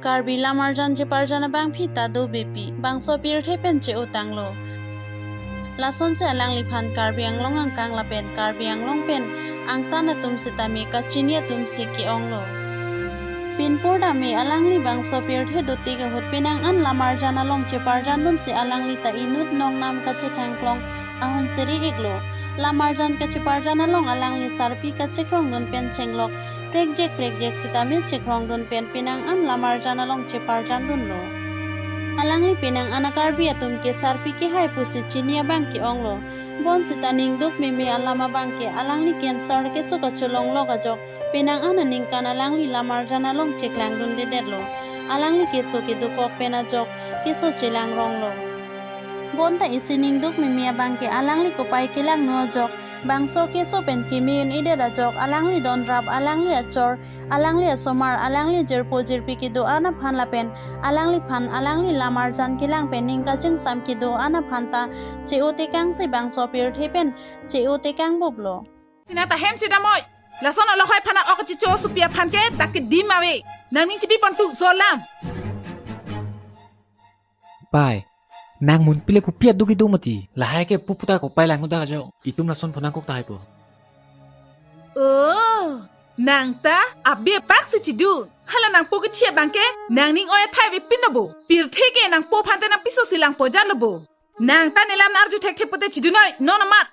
Karbi lamarjan je parjana bang phita do bepi bang sopir the pen che utanglo. Lason se alang liphan karbi anglong ang kang lapen karbi anglong pen ang tana tum sitami kachinia tum siki onglo. Pinpur dami alang li bang sopir the do tiga hut pinang an lamarjana long che parjan dum se alang li ta inut nong nam kache thangklong ahon seri iglo. Lamarjan kache parjana long alang li sarpi kache krong nun pen chenglok. Prek jek sitami cekrong dun pen pinang an lamarjana long che parjan dun lo. Alang li pinang anakar biya tum ke sarpi ke hai pusi chinia bang ke onglo. Bon sita ning duk mimi alama bang ke alang li cancer ke suka chulong lo gajok. Pinang ana ning kan alang li lamarjana long ceklang dun de lo. Alang li ke so ke dukok pena jok ke so chelang rong lo. Bon ta isi ning duk mimi bang ke alang li kupai ke lang no jok. Bangso ke so pen kimin ide da jok alang li don rap alang li achor alang li asomar alang li jerpo jerpi ki do ana phan la pen alang li phan alang li lamar jan ki lang pen ning ka jing sam ki do ana phan ta che ote kang se bangso pir the pen che ote kang boblo sinata hem chida moi lason olo khoi phana ok chi cho supia phan ke tak di mawe nang ning chi bi pon tu zolam Pai, nang mun pile ku piat dugi dumati, lahai ke puputa ko pai lang udah aja, itum lason phonang kok tahi po. oh nang ta abbe pak si chi du hala nang po ke chia bangke nang ning oya thai bi pinabo pir theke nang po phan te nang piso silang po jalobo nang ta nelam narju thek thep pote chi du noi no na mat